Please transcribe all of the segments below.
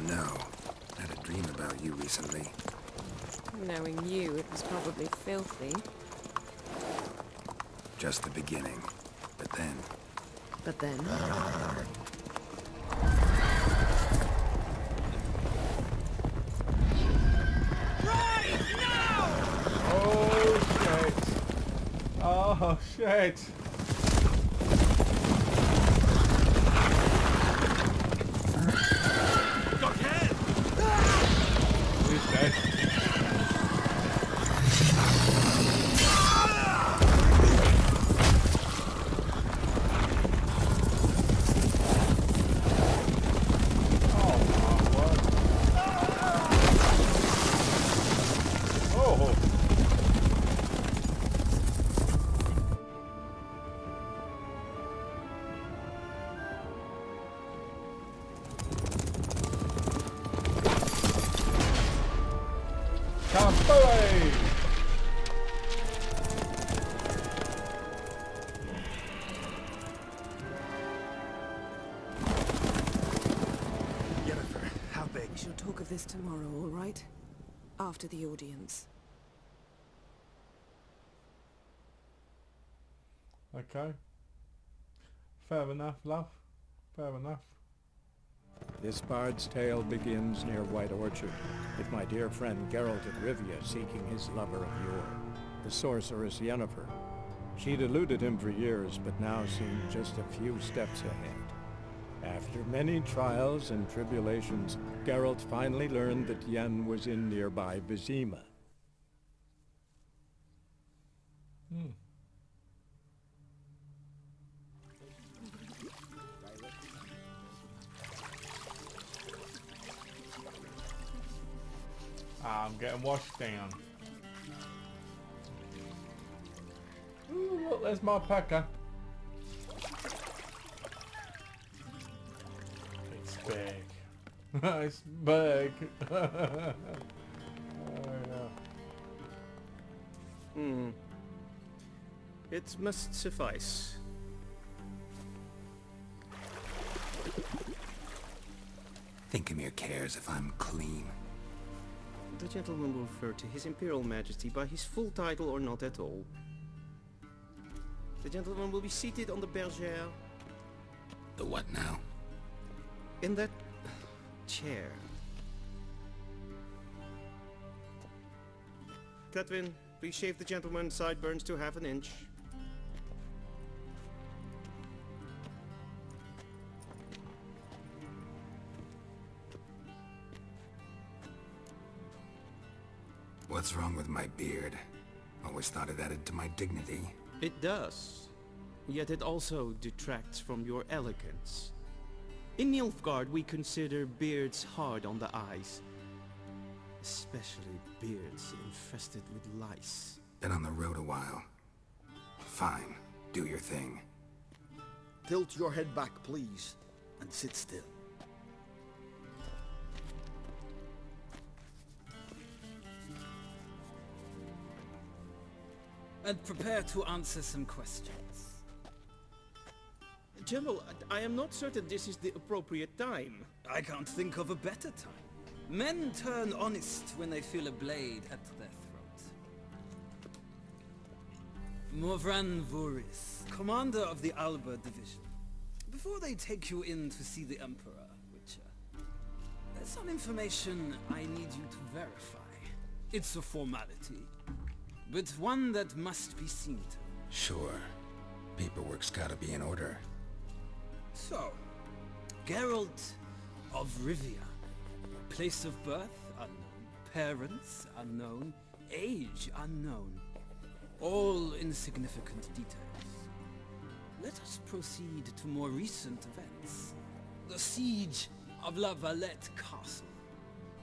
don't know. I had a dream about you recently. Knowing you, it was probably filthy. Just the beginning. But then... But then... Right now! Oh shit! Go ahead! He's dead. Yennefer, how big? We shall talk of this tomorrow, all right? After the audience. Okay. Fair enough, love. Fair enough. This bard's tale begins near White Orchard, with my dear friend Geralt of Rivia seeking his lover of yore, the sorceress Yennefer. She'd eluded him for years, but now seemed just a few steps ahead. After many trials and tribulations, Geralt finally learned that Yen was in nearby Vizima. I'm getting washed down. Ooh, look, there's my packer. It's big. It's big. Oh, yeah. It must suffice. Thinkamere cares if I'm clean. The gentleman will refer to His Imperial Majesty by his full title or not at all. The gentleman will be seated on the bergère. The what now? In that chair. Cletwin, please shave the gentleman's sideburns to half an inch. What's wrong with my beard? Always thought it added to my dignity. It does. Yet it also detracts from your elegance. In Nilfgaard we consider beards hard on the eyes. Especially beards infested with lice. Been on the road a while. Fine. Do your thing. Tilt your head back, please, and sit still. And prepare to answer some questions. General, I am not certain this is the appropriate time. I can't think of a better time. Men turn honest when they feel a blade at their throat. Morvran Vuris, commander of the Alba Division. Before they take you in to see the Emperor, Witcher, there's some information I need you to verify. It's a formality, but one that must be seen to. Sure. Paperwork's gotta be in order. So, Geralt of Rivia. Place of birth unknown. Parents unknown. Age unknown. All insignificant details. Let us proceed to more recent events. The siege of La Valette Castle.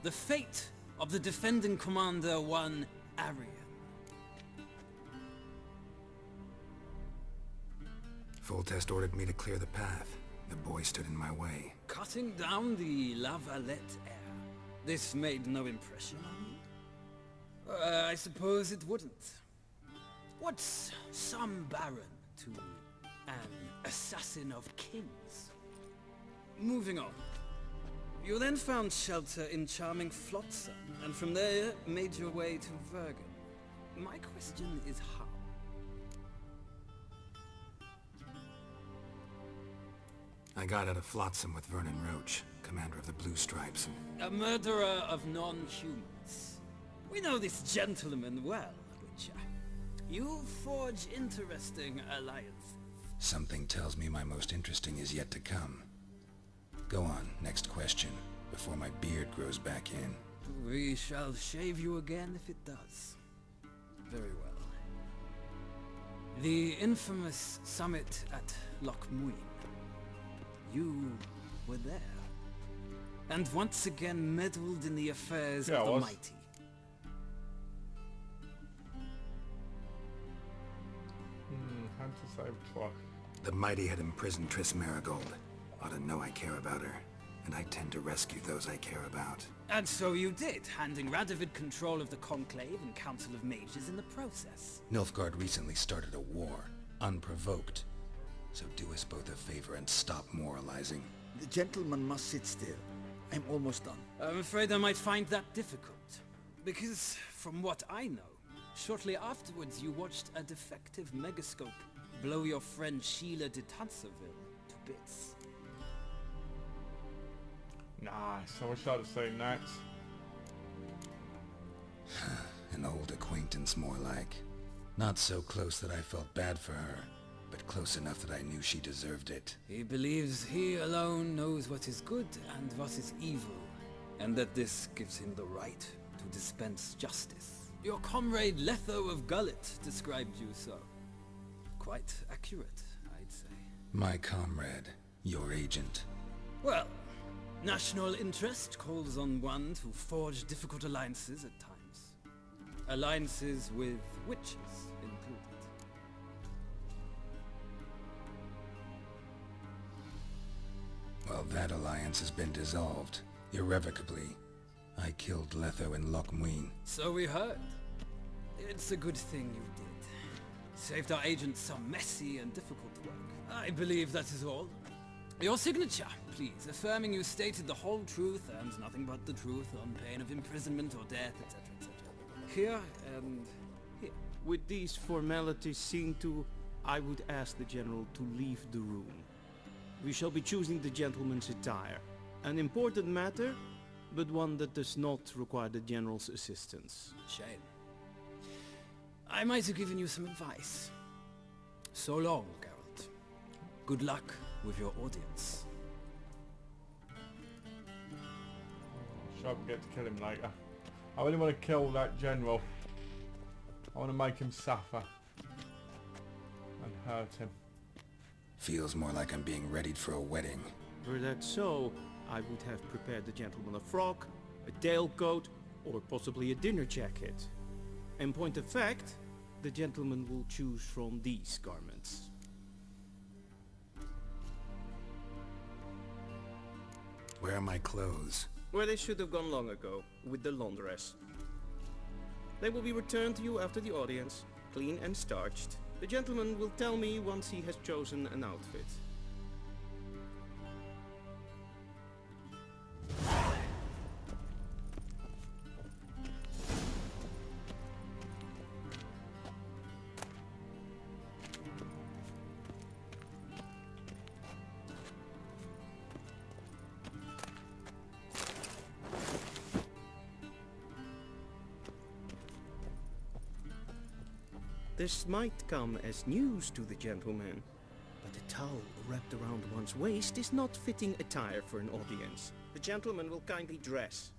The fate of the defending commander, one Arian. Foltest ordered me to clear the path. The boy stood in my way. Cutting down the La Valette heir. This made no impression on you? I suppose it wouldn't. What's some baron to an assassin of kings? Moving on. You then found shelter in charming Flotsam, and from there made your way to Vergen. My question is how? I got out of Flotsam with Vernon Roach, commander of the Blue Stripes. A murderer of non-humans. We know this gentleman well, Witcher. You forge interesting alliances. Something tells me my most interesting is yet to come. Go on, next question, before my beard grows back in. We shall shave you again if it does. Very well. The infamous summit at Loch Muin. You were there. And once again meddled in the affairs Yeah, of I the was. mighty. Had to save twice. The mighty had imprisoned Triss Marigold. Ought to know I care about her, and I tend to rescue those I care about. And so you did, handing Radovid control of the Conclave and Council of Mages in the process. Nilfgaard recently started a war, unprovoked. So do us both a favor and stop moralizing. The gentleman must sit still. I'm almost done. I'm afraid I might find that difficult. Because, from what I know, shortly afterwards you watched a defective megascope blow your friend Sheila de Tanserville to bits. Nice. I wish I'd have seen that. An old acquaintance, more like. Not so close that I felt bad for her, but close enough that I knew she deserved it. He believes he alone knows what is good and what is evil, and that this gives him the right to dispense justice. Your comrade Letho of Gullet described you so. Quite accurate, I'd say. My comrade, your agent. Well, national interest calls on one to forge difficult alliances at times. Alliances with witches included. Well, that alliance has been dissolved, irrevocably. I killed Letho in Loch Muin. So we heard. It's a good thing you did. Saved our agent some messy and difficult work. I believe that is all. Your signature, please, affirming you stated the whole truth and nothing but the truth on pain of imprisonment or death, etc., etc. Here and here. With these formalities seen to, I would ask the General to leave the room. We shall be choosing the gentleman's attire. An important matter, but one that does not require the General's assistance. Shame. I might have given you some advice. So long, Geralt. Good luck with your audience. Sure, I get to kill him later. I really want to kill that general. I want to make him suffer. And hurt him. Feels more like I'm being readied for a wedding. Were that so, I would have prepared the gentleman a frock, a tailcoat, or possibly a dinner jacket. In point of fact, the gentleman will choose from these garments. Where are my clothes? Where they should have gone long ago, with the laundress. They will be returned to you after the audience, clean and starched. The gentleman will tell me once he has chosen an outfit. This might come as news to the gentleman, but a towel wrapped around one's waist is not fitting attire for an audience. The gentleman will kindly dress.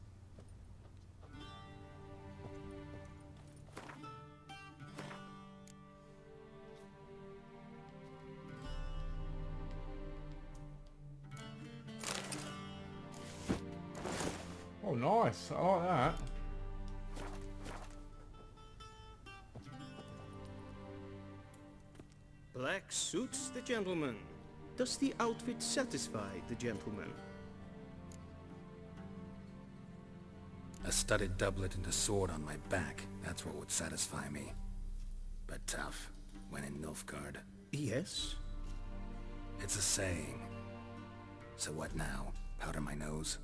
Oh, nice. I like that. Black suits the gentleman. Does the outfit satisfy the gentleman? A studded doublet and a sword on my back. That's what would satisfy me. But tough, when in Nilfgaard. Yes. It's a saying. So what now? Powder my nose?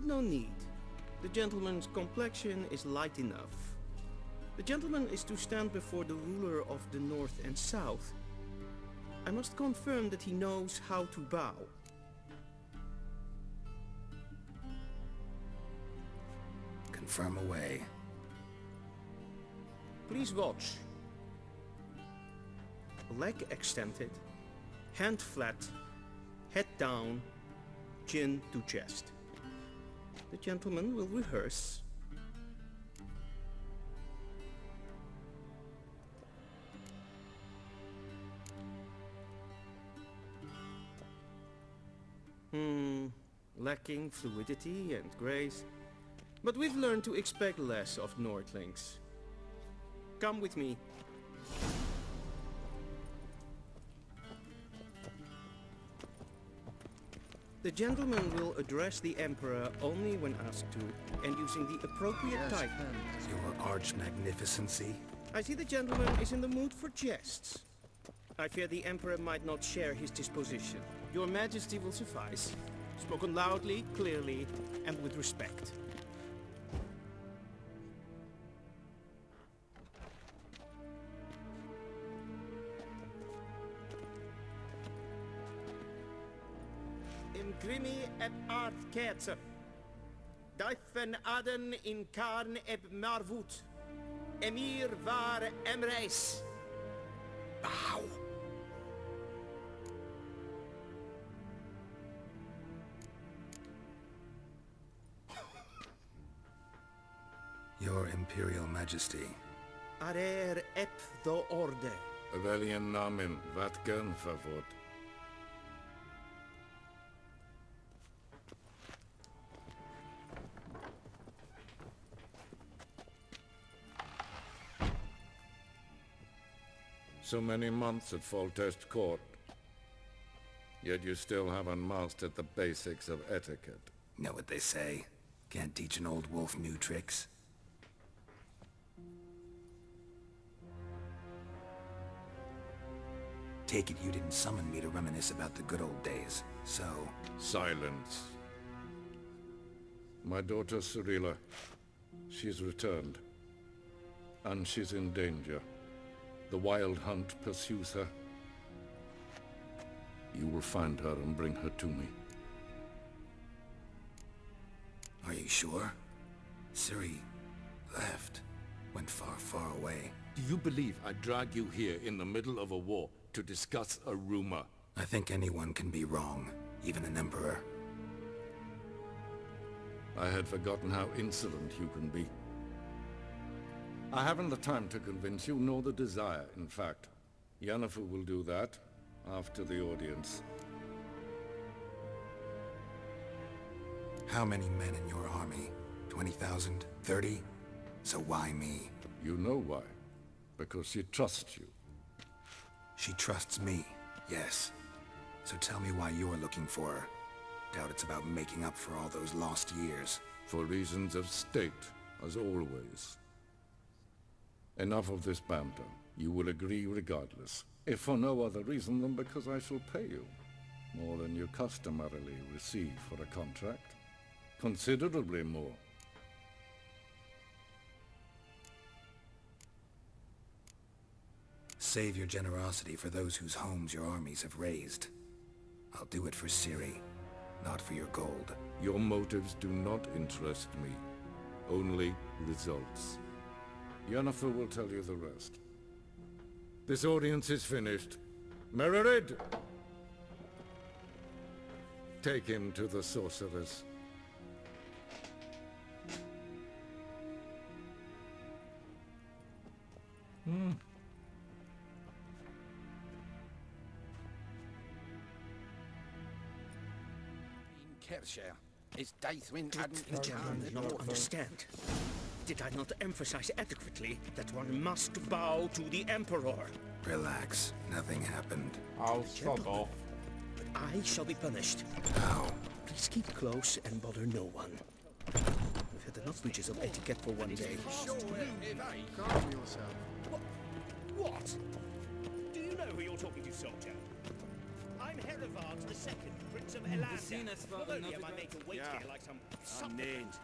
No need. The gentleman's complexion is light enough. The gentleman is to stand before the ruler of the North and South. I must confirm that he knows how to bow. Confirm away. Please watch. Leg extended, hand flat, head down, chin to chest. The gentleman will rehearse. Lacking fluidity and grace. But we've learned to expect less of Nordlings. Come with me. The gentleman will address the Emperor only when asked to, and using the appropriate title. Your arch-magnificency? I see the gentleman is in the mood for jests. I fear the Emperor might not share his disposition. Your Majesty will suffice. Spoken loudly, clearly, and with respect. Imprimi eb art kerzer. Dijfen aden in karn eb marvoet. Emir var emreis. Bow! Your Imperial Majesty. Arer eb the orde. Welchen Namen, wat gern verwort? So many months at Foltest Court, yet you still haven't mastered the basics of etiquette. Know what they say? Can't teach an old wolf new tricks. Take it you didn't summon me to reminisce about the good old days, so... Silence. My daughter Cirilla, she's returned. And she's in danger. The Wild Hunt pursues her. You will find her and bring her to me. Are you sure? Ciri left. Went far, far away. Do you believe I drag you here in the middle of a war to discuss a rumor? I think anyone can be wrong, even an emperor. I had forgotten how insolent you can be. I haven't the time to convince you, nor the desire, in fact. Yennefer will do that after the audience. How many men in your army? 20,000? 30? So why me? You know why. Because she trusts you. She trusts me, yes. So tell me why you're looking for her. Doubt it's about making up for all those lost years. For reasons of state, as always. Enough of this banter. You will agree regardless. If for no other reason than because I shall pay you. More than you customarily receive for a contract. Considerably more. Save your generosity for those whose homes your armies have razed. I'll do it for Ciri, not for your gold. Your motives do not interest me. Only results. Yennefer will tell you the rest. This audience is finished. Mererid! Take him to the sorceress. Is Daithwin You cannot understand. Did I not emphasize adequately that one must bow to the Emperor? Relax. Nothing happened. I'll stop off. But I shall be punished. How? Please keep close and bother no one. We've had enough breaches of etiquette for one day. Calm yourself. What? Do you know who you're talking to, soldier? I'm Hedevard II, Prince of The Elander. scene is about Not only another am I guy. made to wait here like some Unnamed.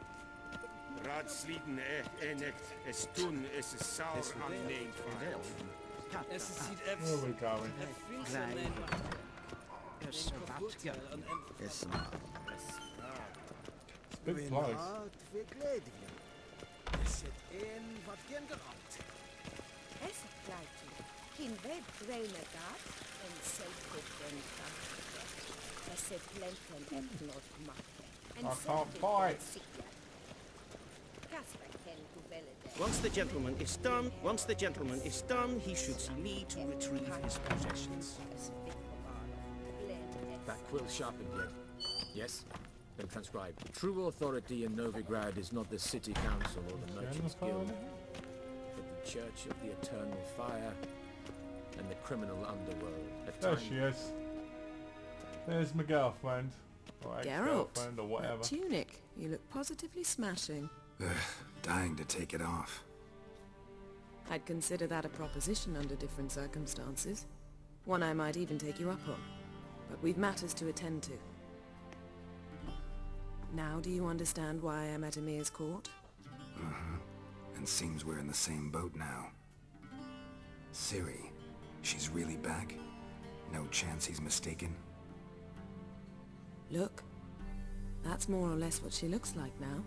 Radsliden enekt, es tun, es is sour unnamed file. Es sieht Where are we going? It's a bit close. Es bleibt in red Renegat and sacred es blenken and not mache. I can't fight. Once the gentleman is done, he should see me to retrieve his possessions. That quill sharpened yet? Yes? Then transcribe. True authority in Novigrad is not the city council or the merchants guild, but the Church of the Eternal Fire and the criminal underworld. There she is. There's my girlfriend. Or Geralt, ex-girlfriend or whatever. that tunic. You look positively smashing. Ugh, dying to take it off. I'd consider that a proposition under different circumstances. One I might even take you up on. But we've matters to attend to. Now do you understand why I'm at Emir's court? And seems we're in the same boat now. Ciri, she's really back? No chance he's mistaken? Look, that's more or less what she looks like now.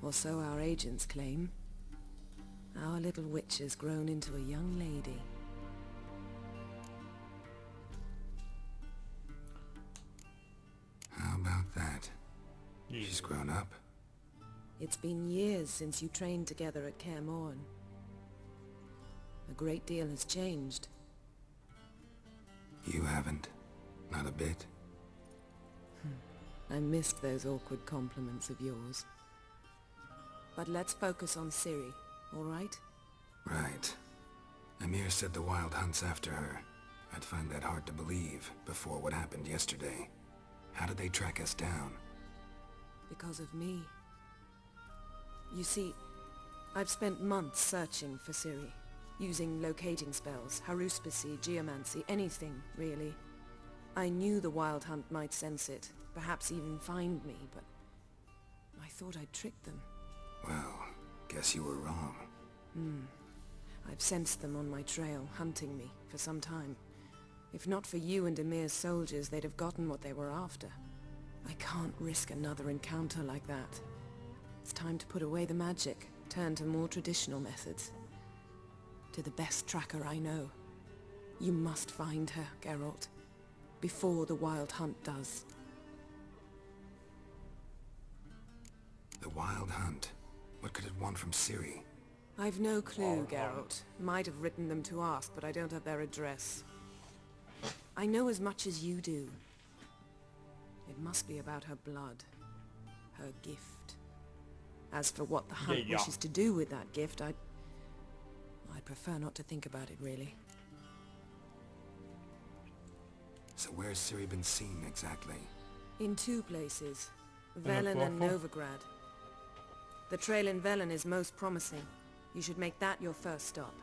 Or so our agents claim. Our little witch has grown into a young lady. How about that? She's grown up. It's been years since you trained together at Kaer Morhen. A great deal has changed. You haven't. Not a bit. I missed those awkward compliments of yours. But let's focus on Ciri, all right? Right. Emir said the Wild Hunt's after her. I'd find that hard to believe before what happened yesterday. How did they track us down? Because of me. You see, I've spent months searching for Ciri, using locating spells, haruspicy, geomancy, anything, really. I knew the Wild Hunt might sense it, perhaps even find me, but I thought I'd tricked them. Well, guess you were wrong. I've sensed them on my trail, hunting me, for some time. If not for you and Emir's soldiers, they'd have gotten what they were after. I can't risk another encounter like that. It's time to put away the magic, turn to more traditional methods. To the best tracker I know. You must find her, Geralt, before the Wild Hunt does. The Wild Hunt? What could it want from Ciri? I've no clue, Geralt. Might have written them to ask, but I don't have their address. I know as much as you do. It must be about her blood. Her gift. As for what the Hunt wishes to do with that gift, I'd prefer not to think about it, really. So where's Ciri been seen, exactly? In two places. Velen and Novigrad. The trail in Velen is most promising. You should make that your first stop.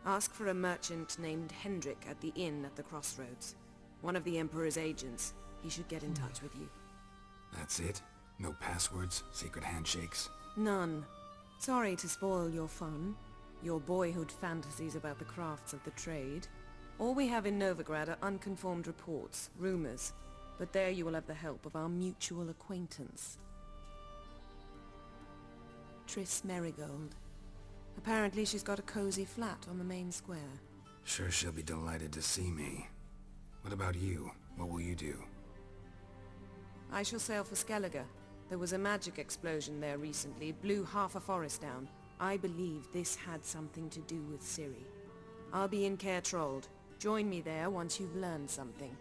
Ask for a merchant named Hendrik at the inn at the crossroads. One of the Emperor's agents. He should get in touch with you. That's it? No passwords? Secret handshakes? None. Sorry to spoil your fun. Your boyhood fantasies about the crafts of the trade. All we have in Novigrad are unconformed reports, rumors. But there you will have the help of our mutual acquaintance. Triss Merigold. Apparently she's got a cozy flat on the main square. Sure she'll be delighted to see me. What about you? What will you do? I shall sail for Skellige. There was a magic explosion there recently, blew half a forest down. I believe this had something to do with Ciri. I'll be in Caer Trold. Join me there once you've learned something.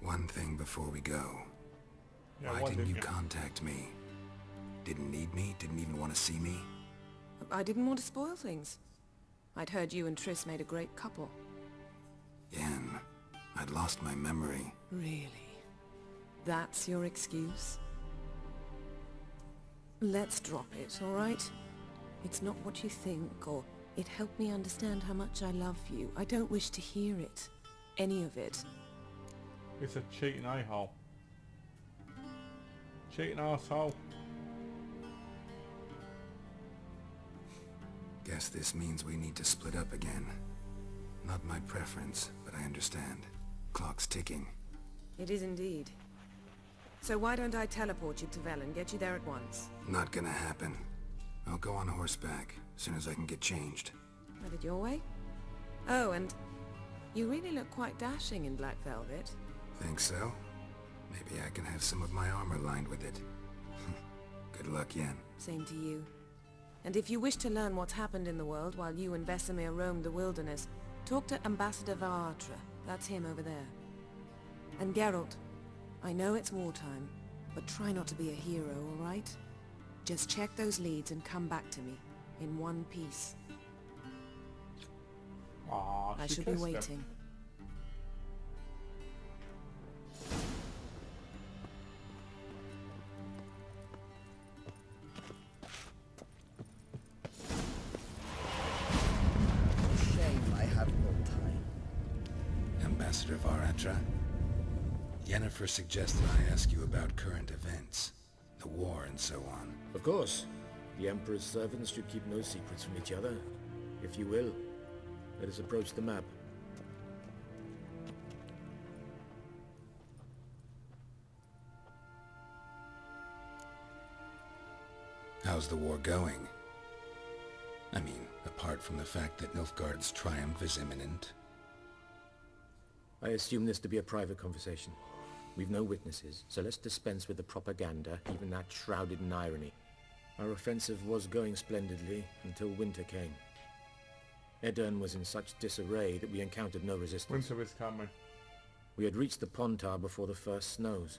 One thing before we go. Yeah, why didn't you contact me? Didn't need me? Didn't even want to see me? I didn't want to spoil things. I'd heard you and Triss made a great couple. Yen, I'd lost my memory. Really? That's your excuse? Let's drop it, all right? It's not what you think or It helped me understand how much I love you. I don't wish to hear it. Any of it. It's a cheating a-hole. Cheating arsehole. Guess this means we need to split up again. Not my preference, but I understand. Clock's ticking. It is indeed. So why don't I teleport you to Velen, get you there at once? Not gonna happen. I'll go on horseback, as soon as I can get changed. Have it your way? Oh, and you really look quite dashing in black velvet. Think so? Maybe I can have some of my armor lined with it. Good luck, Yen. Same to you. And if you wish to learn what's happened in the world while you and Vesemir roamed the wilderness, talk to Ambassador Varatra. That's him over there. And Geralt, I know it's wartime, but try not to be a hero, all right? Just check those leads and come back to me, in one piece. Aww, I shall be waiting. Shame I have no time. Ambassador Varatra? Yennefer suggested I ask you about current events, the war and so on. Of course. The Emperor's servants should keep no secrets from each other. If you will, let us approach the map. How's the war going? I mean, apart from the fact that Nilfgaard's triumph is imminent. I assume this to be a private conversation. We've no witnesses, so let's dispense with the propaganda, even that shrouded in irony. Our offensive was going splendidly until winter came. Edirn was in such disarray that we encountered no resistance. Winter is coming. We had reached the Pontar before the first snows.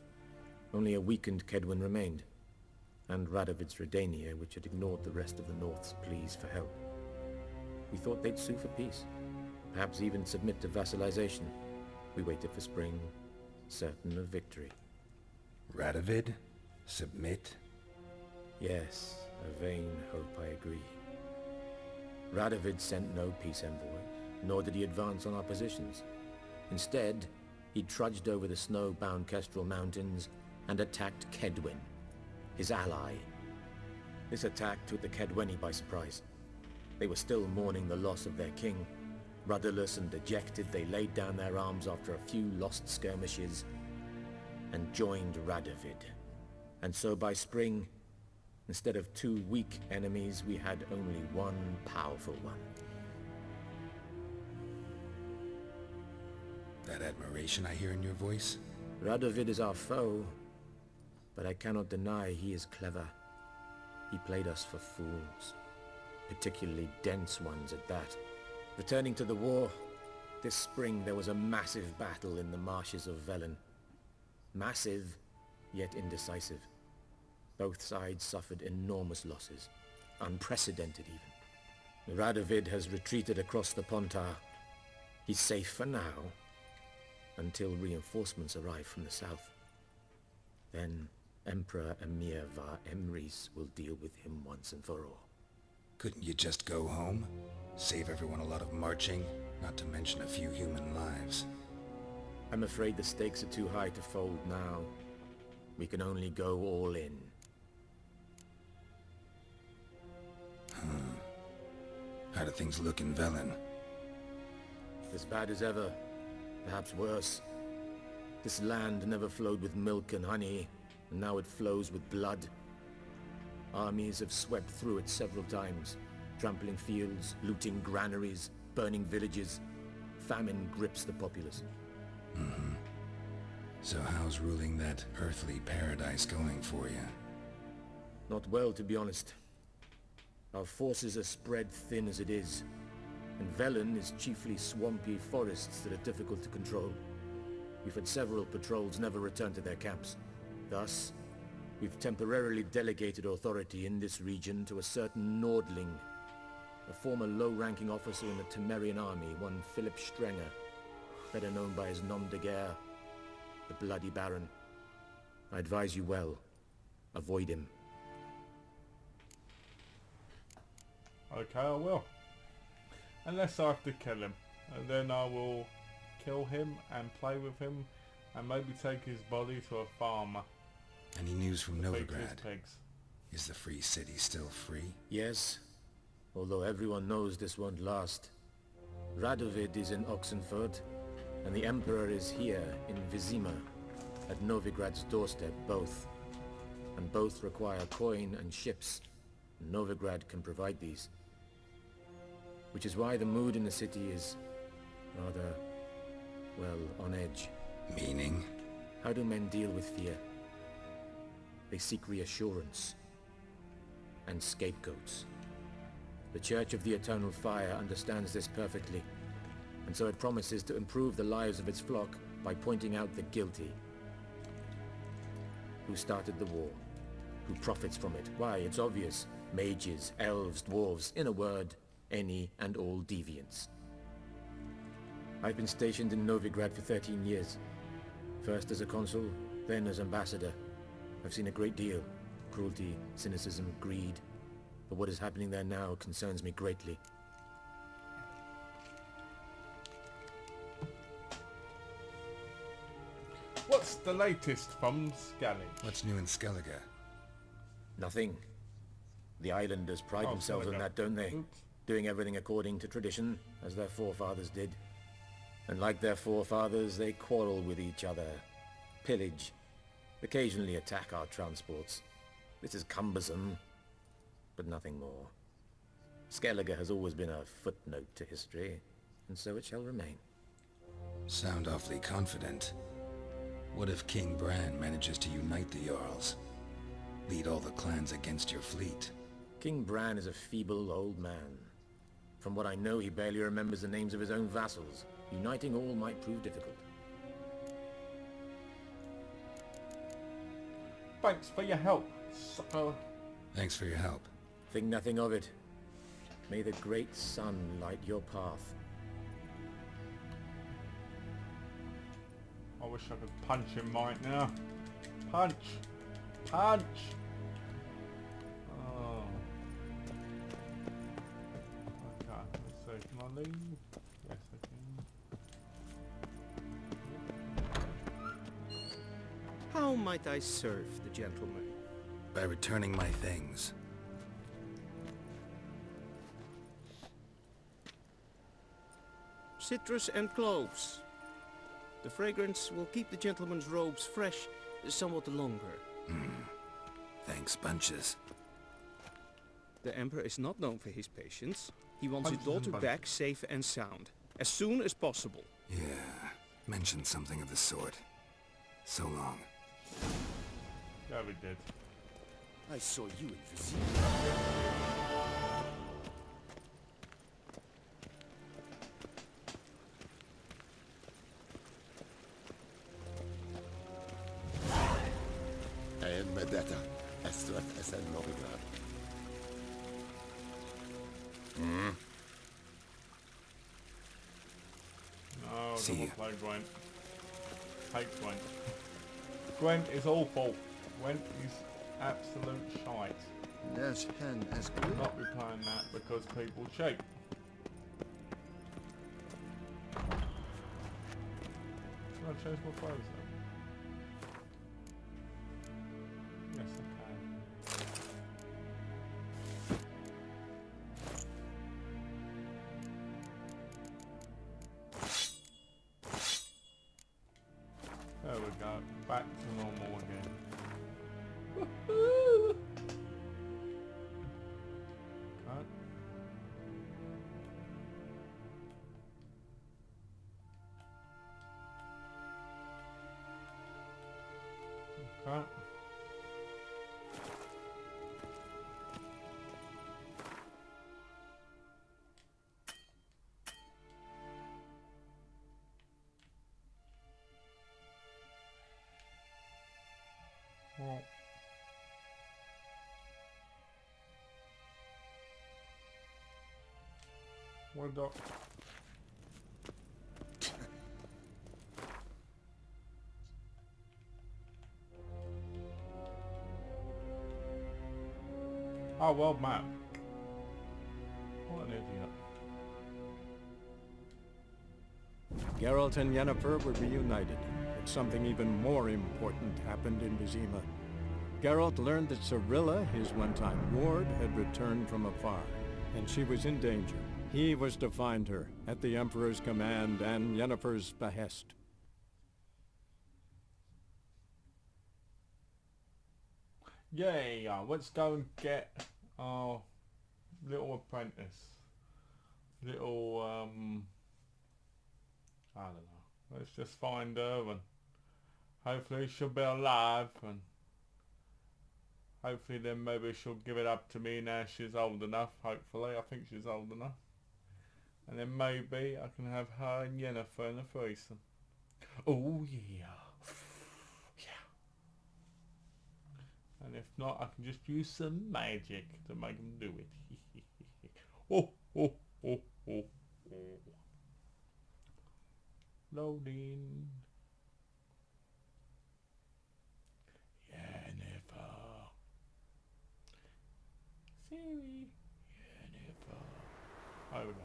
Only a weakened Kedwin remained, and Radovid's Redania, which had ignored the rest of the North's pleas for help. We thought they'd sue for peace, perhaps even submit to vassalization. We waited for spring, certain of victory. Radovid? Submit? Yes, a vain hope, I agree. Radovid sent no peace envoys, nor did he advance on our positions. Instead, he trudged over the snow-bound Kestrel Mountains and attacked Kedwen, his ally. This attack took the Kedweni by surprise. They were still mourning the loss of their king. Rudderless and dejected, they laid down their arms after a few lost skirmishes and joined Radovid. And so by spring, instead of two weak enemies, we had only one powerful one. That admiration I hear in your voice? Radovid is our foe, but I cannot deny he is clever. He played us for fools, particularly dense ones at that. Returning to the war, this spring there was a massive battle in the marshes of Velen. Massive, yet indecisive. Both sides suffered enormous losses, unprecedented even. Radovid has retreated across the Pontar. He's safe for now, until reinforcements arrive from the south. Then Emperor Emir Var Emrys will deal with him once and for all. Couldn't you just go home? Save everyone a lot of marching, not to mention a few human lives. I'm afraid the stakes are too high to fold now. We can only go all in. How do things look in Velen? As bad as ever, perhaps worse. This land never flowed with milk and honey, and now it flows with blood. Armies have swept through it several times, trampling fields, looting granaries, burning villages. Famine grips the populace. So how's ruling that earthly paradise going for you? Not well, to be honest. Our forces are spread thin as it is, and Velen is chiefly swampy forests that are difficult to control. We've had several patrols never return to their camps. Thus, we've temporarily delegated authority in this region to a certain Nordling, a former low-ranking officer in the Temerian army, one Philip Strenger, better known by his nom de guerre, the Bloody Baron. I advise you well. Avoid him. Okay, I will. Unless I have to kill him. And then I will kill him and play with him and maybe take his body to a farmer. Any news from to feed his Novigrad? pigs. Is the free city still free? Yes, although everyone knows this won't last. Radovid is in Oxenford, and the Emperor is here in Vizima, at Novigrad's doorstep, both. And both require coin and ships. Novigrad can provide these. Which is why the mood in the city is rather, well, on edge. Meaning? How do men deal with fear? They seek reassurance and scapegoats. The Church of the Eternal Fire understands this perfectly, and so it promises to improve the lives of its flock by pointing out the guilty. Who started the war? Who profits from it? Why, it's obvious. Mages, elves, dwarves, in a word, any and all deviants. I've been stationed in Novigrad for 13 years. First as a consul, then as ambassador. I've seen a great deal. Cruelty, cynicism, greed. But what is happening there now concerns me greatly. What's the latest from Skelly? What's new in Skellige? Nothing. The islanders pride themselves on that, don't they? Oops. Doing everything according to tradition, as their forefathers did. And like their forefathers, they quarrel with each other, pillage, occasionally attack our transports. This is cumbersome, but nothing more. Skellige has always been a footnote to history, and so it shall remain. Sound awfully confident. What if King Bran manages to unite the Jarls? Lead all the clans against your fleet? King Bran is a feeble old man. From what I know, he barely remembers the names of his own vassals. Uniting all might prove difficult. Thanks for your help, sucker. Thanks for your help. Think nothing of it. May the great sun light your path. I wish I could punch him right now. Punch! Punch! Oh. Okay, let's see. Can I leave? Yes, I can. How might I serve the gentleman? By returning my things. Citrus and cloves. The fragrance will keep the gentleman's robes fresh somewhat longer. Thanks, bunches. The Emperor is not known for his patience. He wants his Bunches and daughter bunches. back safe and sound, as soon as possible. Yeah, mentioned something of the sort. So long. Yeah, we did. I saw you in Vizima. En med detta är stött SN Novigrad. No, I See don't ya. want to play Gwent. Hate Gwent. Gwent is awful. Gwent is absolute shite. Yes, hen as I'll not be playing that because people cheat. Can I change my phrase then? Yes, I can. There we go. Back to normal again. Woohoo! Okay. Okay. Well. What the? Oh, world map. What an idiot. Geralt and Yennefer were reunited, but something even more important happened in Vizima. Geralt learned that Cirilla, his one-time ward, had returned from afar, and she was in danger. He was to find her, at the Emperor's command and Yennefer's behest. Yeah, let's go and get our little apprentice. Little, I don't know. Let's just find her and hopefully she'll be alive, and hopefully then maybe she'll give it up to me now she's old enough. Hopefully, I think she's old enough. And then maybe I can have her and Yennefer in a threesome. Oh yeah. And if not, I can just use some magic to make them do it. Oh, oh, oh, oh, oh. Loading. Yennefer. Ciri. Yennefer. Over.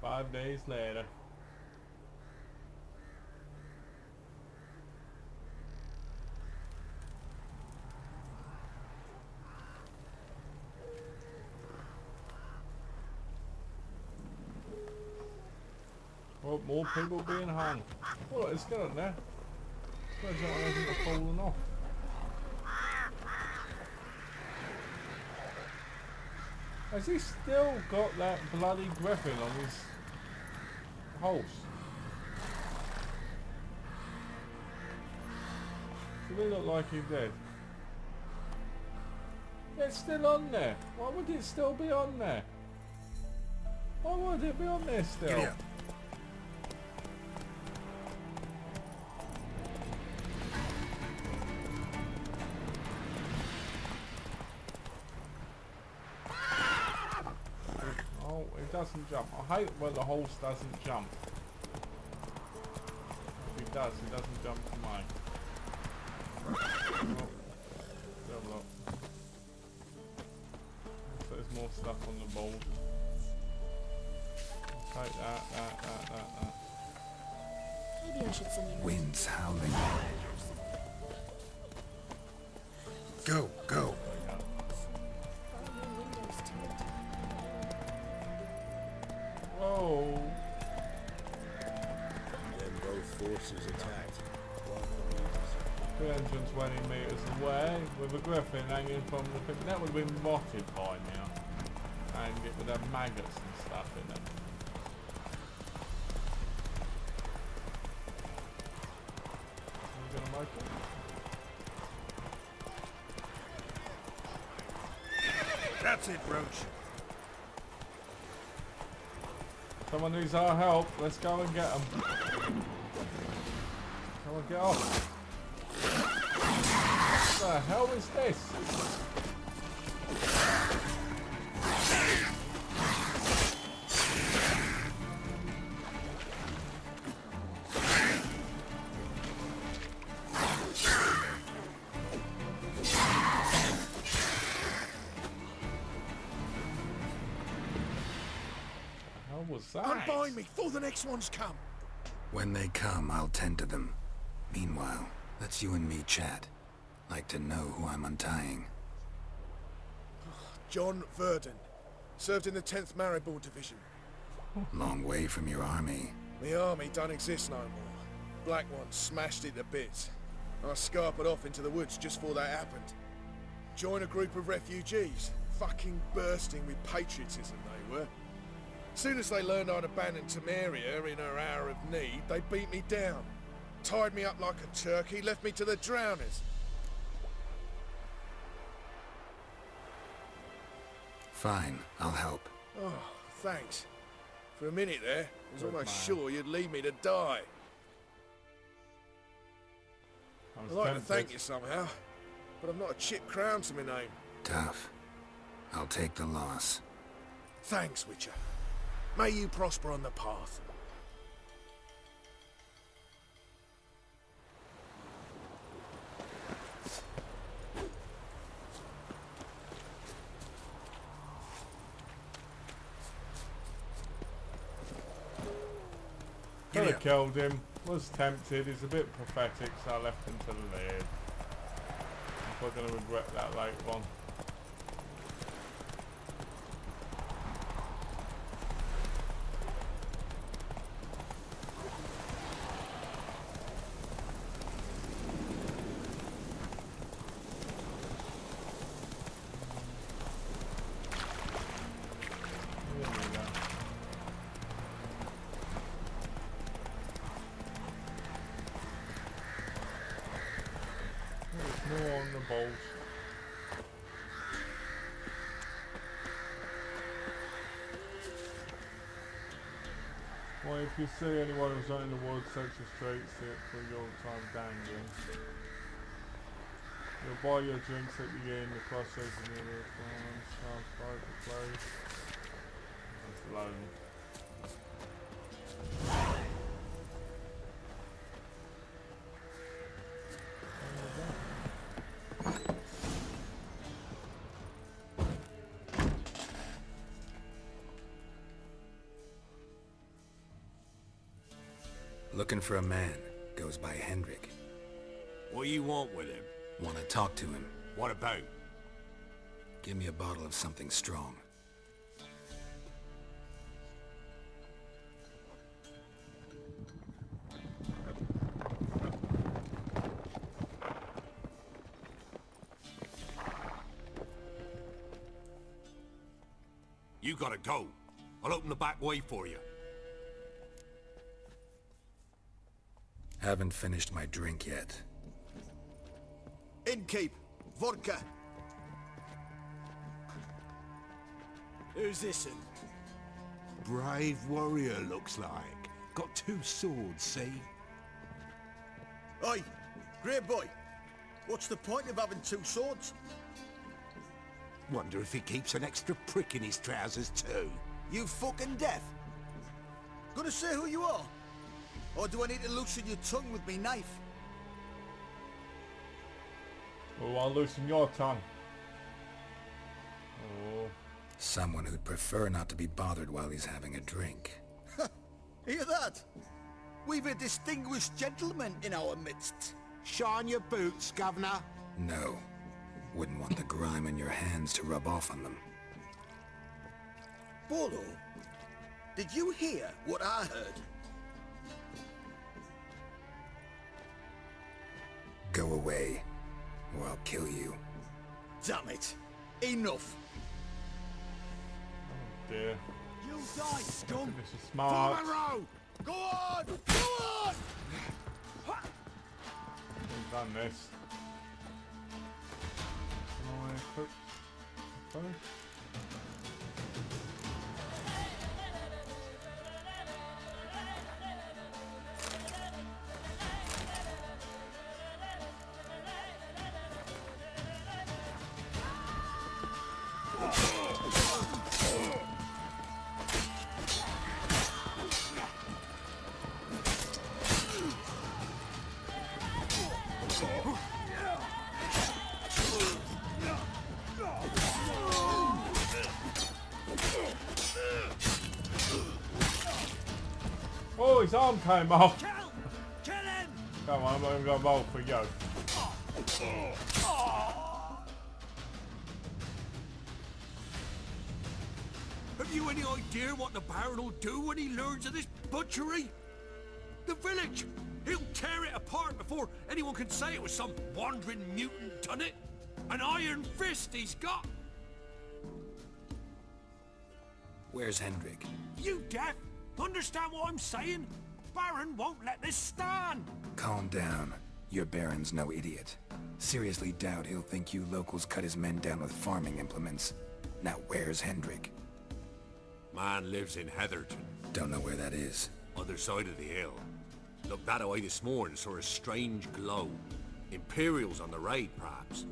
5 days later. Oh, more people being hung. Oh, it's got it there. Suppose that one hasn't fallen off. Has he still got that bloody griffin on his horse? Does it look like he's dead? It's still on there. Why would it still be on there? Why would it be on there still? Giddy up. Oh, it doesn't jump. I hate when the horse doesn't jump. If he does, he doesn't jump to mine. Oh, still look. So there's more stuff on the board. Take that. Maybe I should send you. Wind's howling. Go, go. Whoa. Then both forces attacked. The entrance 20 metres away with a griffin hanging from the thing. That would have been rotted by now. And it would have maggots and stuff in it. Are we gonna make it? That's it, Roach. Someone needs our help. Let's go and get them. Come on, get off. What the hell is this? Unbind me before the next ones come. When they come, I'll tend to them. Meanwhile, let's you and me chat. Like to know who I'm untying. John Verdon. Served in the 10th Maribor Division. Long way from your army. The army don't exist no more. Black Ones smashed it to bits. I scarpered off into the woods just before that happened. Joined a group of refugees. Fucking bursting with patriotism they were. Soon as they learned I'd abandoned Temeria in her hour of need, they beat me down. Tied me up like a turkey, left me to the drowners. Fine, I'll help. Oh, thanks. For a minute there, I was almost sure you'd leave me to die. I'd like to thank you somehow, but I've not a chip crown to my name. Tough. I'll take the loss. Thanks, Witcher. May you prosper on the path. Could you? have killed him. Was tempted. He's a bit pathetic, so I left him to the lead. I'm probably going to regret that later on. More on the balls. Well, if you see anyone who's not in the woods, search the streets, see it for your time dangling. You'll buy your drinks at the inn, the crossroads near the farm, south by the place. That's lonely. Looking for a man. Goes by Hendrik. What do you want with him? Want to talk to him. What about? Give me a bottle of something strong. You gotta go. I'll open the back way for you. Haven't finished my drink yet. Innkeep, vodka. Who's this in? Brave warrior, looks like. Got 2 swords, see? Oi, great boy. What's the point of having 2 swords? Wonder if he keeps an extra prick in his trousers too. You fucking deaf? Gonna say who you are? Or do I need to loosen your tongue with me knife? Oh, I'll loosen your tongue. Oh. Someone who'd prefer not to be bothered while he's having a drink. Hear that? We've a distinguished gentleman in our midst. Shine your boots, governor. No. Wouldn't want the grime on your hands to rub off on them. Bolo, did you hear what I heard? Go away, or I'll kill you. Damn it. Enough. Oh dear. You die, scum! This is smart. Form a row! Go on! Go on! I've done this. Can I equip both? Oh, his arm came off. Kill him! Come on, I'm not even going to roll for you. Have you any idea what the Baron will do when he learns of this butchery? The village! He'll tear it apart before anyone can say it was some wandering mutant done it. An iron fist he's got! Where's Hendrik? You deaf? Understand what I'm saying? Baron won't let this stand! Calm down. Your Baron's no idiot. Seriously doubt he'll think you locals cut his men down with farming implements. Now where's Hendrik? Man lives in Heatherton. Don't know where that is. Other side of the hill. Looked that way this morning, saw a strange glow. Imperials on the raid, perhaps.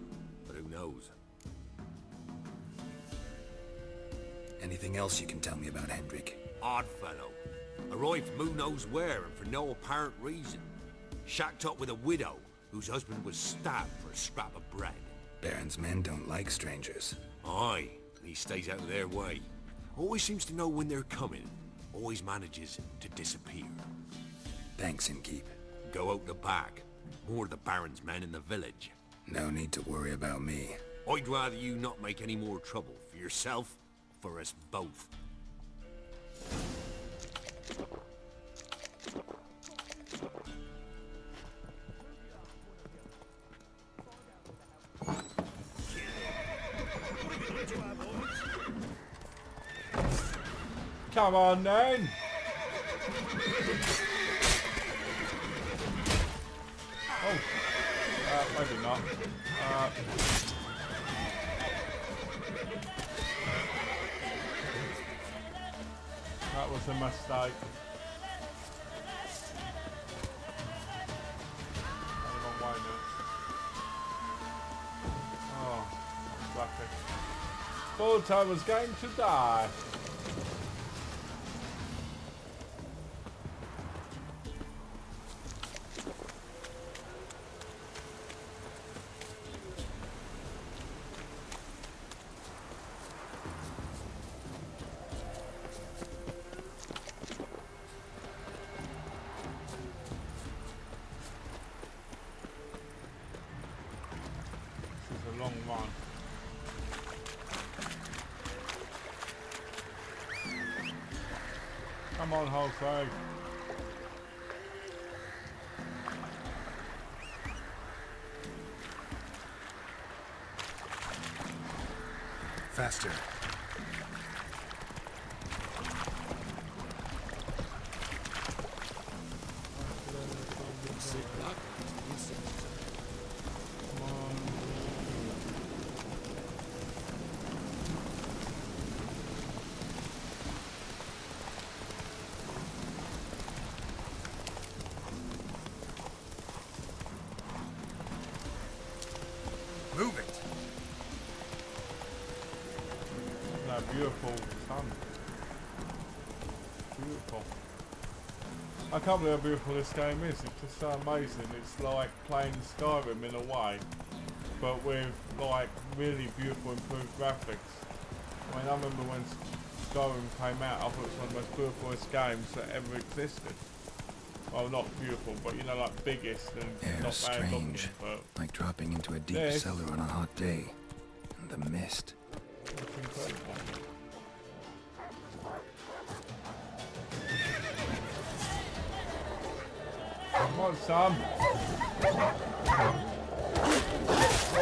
But who knows? Anything else you can tell me about Hendrik? Odd fellow. Arrived from who knows where and for no apparent reason. Shacked up with a widow whose husband was stabbed for a scrap of bread. Baron's men don't like strangers. Aye, and he stays out of their way. Always seems to know when they're coming. Always manages to disappear. Thanks, Innkeep. Go out the back. More of the Baron's men in the village. No need to worry about me. I'd rather you not make any more trouble for yourself, for us both. Come on then! Oh, maybe not. That was a mistake. Oh, lucky. Thought I was going to die. Come on, Jose. Faster. Move it. That beautiful sun. Beautiful. I can't believe how beautiful this game is. It's just so amazing. It's like playing Skyrim in a way, but with like really beautiful improved graphics. I mean, I remember when Skyrim came out, I thought it was one of the most beautifulest games that ever existed. Well, not beautiful, but you know, like biggest and Air not bad looking, strange, but like dropping into a deep cellar on a hot day. And the mist. it's incredible. Come on, Sam.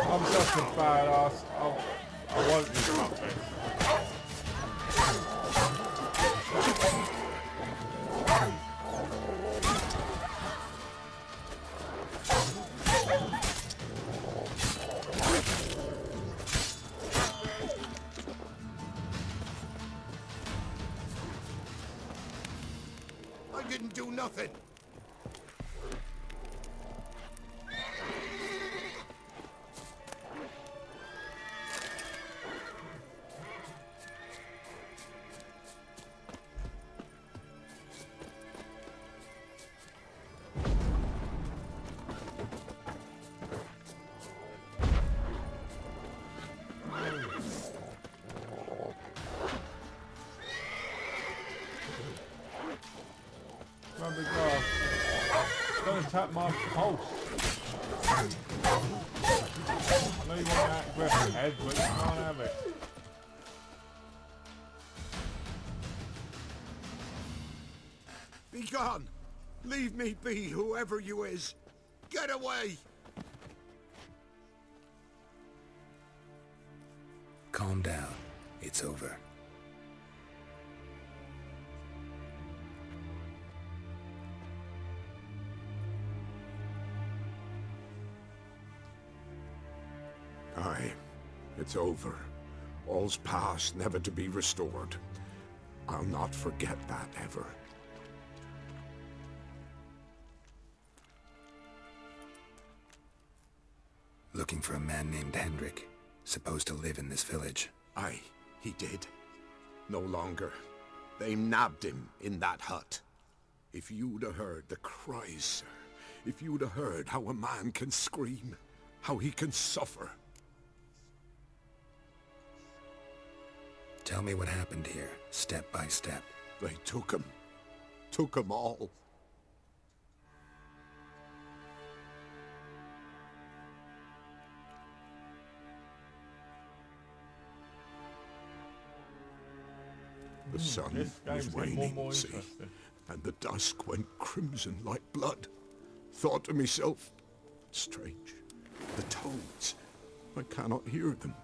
I'm such a badass. I won't use my face. I didn't do nothing. Rubber glove. Gonna tap my pulse. I know you want that aggressive head, but you can't have it. Be gone. Leave me be, whoever you is. Get away. Calm down. It's over. Aye, it's over. All's past, never to be restored. I'll not forget that ever. Looking for a man named Hendrik, supposed to live in this village. Aye, he did. No longer. They nabbed him in that hut. If you'd have heard the cries, sir. If you'd have heard how a man can scream, how he can suffer. Tell me what happened here, step by step. They took him. Took him all. The sun this game's was getting more and waning, more see, interesting. and the dusk went crimson like blood. Thought to myself, strange, the toads, I cannot hear them.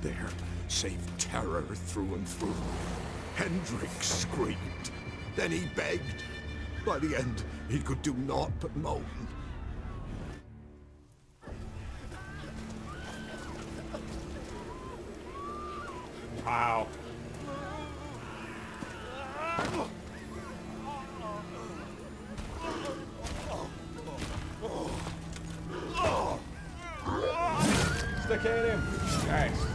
There, save terror through and through. Hendrik screamed. Then he begged. By the end, he could do naught but moan. Wow. Stick it in him. Yes.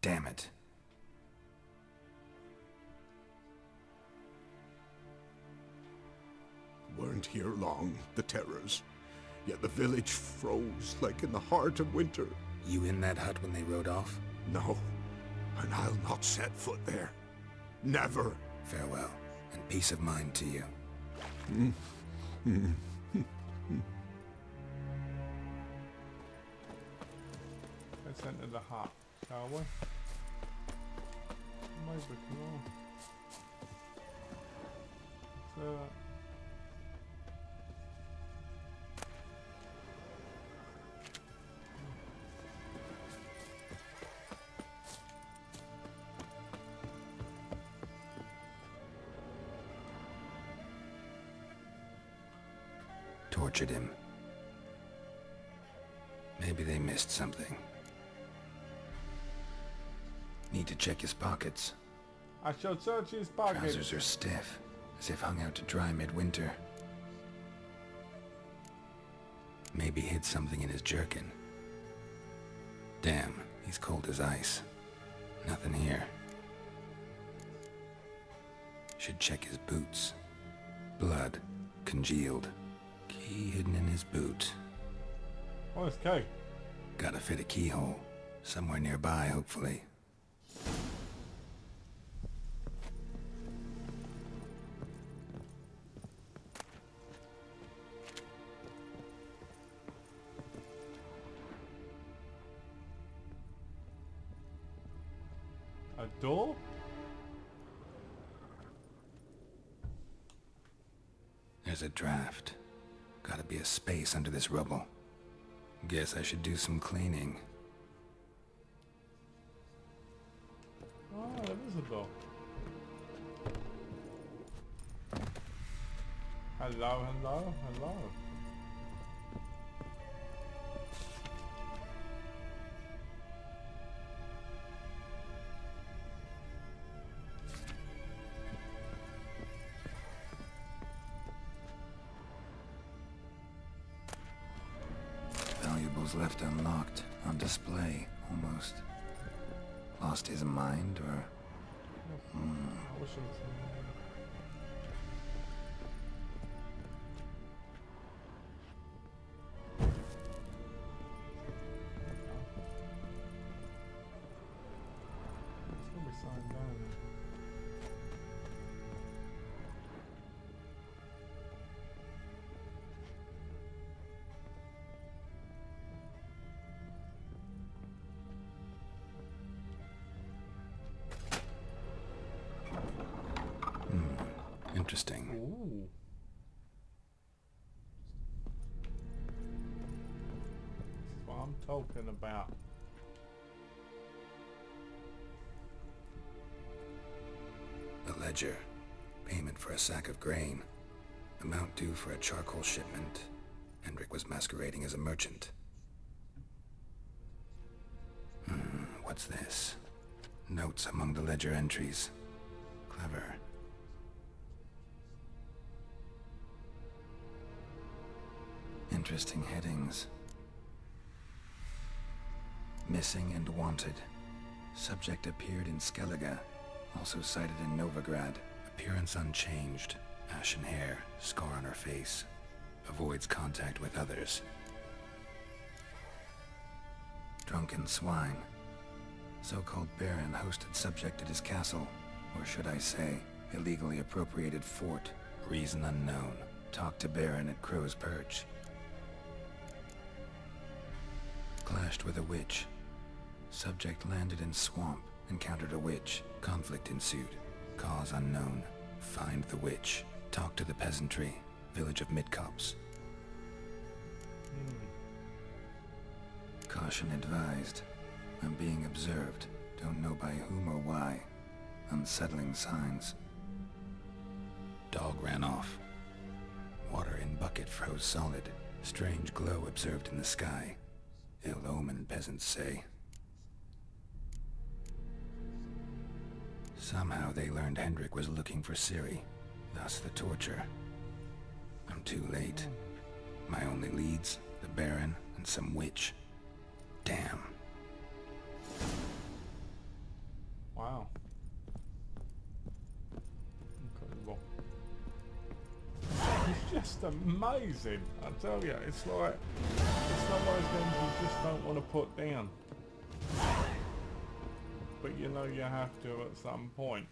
Damn it. Weren't here long, the terrors. Yet the village froze like in the heart of winter. You in that hut when they rode off? No, and I'll not set foot there. Never. Farewell, and peace of mind to you. Let's enter the hut, shall we? Maybe we can all. So, tortured him. Maybe they missed something. Need to check his pockets. I shall search his pockets. Trousers are stiff, as if hung out to dry midwinter. Maybe hid something in his jerkin. Damn, he's cold as ice. Nothing here. Should check his boots. Blood, congealed. Key hidden in his boot. Oh, it's key. Gotta fit a keyhole. Somewhere nearby, hopefully. A door? There's a draft. Gotta be a space under this rubble. Guess I should do some cleaning. Oh, that is a door. Hello, hello, hello. Valuables left unlocked, on display, almost. Lost his mind, or... I wish it was it's gonna be signed down. Interesting. Ooh. This is what I'm talking about? A ledger. Payment for a sack of grain. Amount due for a charcoal shipment. Hendrik was masquerading as a merchant. What's this? Notes among the ledger entries. Clever. Interesting headings. Missing and wanted. Subject appeared in Skellige. Also cited in Novigrad. Appearance unchanged. Ashen hair. Scar on her face. Avoids contact with others. Drunken swine. So-called Baron hosted subject at his castle. Or should I say, illegally appropriated fort. Reason unknown. Talked to Baron at Crow's Perch. Clashed with a witch. Subject landed in swamp. Encountered a witch. Conflict ensued. Cause unknown. Find the witch. Talk to the peasantry. Village of Midcopse. Caution advised. I'm being observed. Don't know by whom or why. Unsettling signs. Dog ran off. Water in bucket froze solid. Strange glow observed in the sky. Ill omen, peasants say. Somehow they learned Hendrik was looking for Ciri. Thus the torture. I'm too late. My only leads, the Baron and some witch. Damn. Wow. Incredible. It's just amazing. I tell you, it's like, it's not one of those games you just don't want to put down. But you know you have to at some point.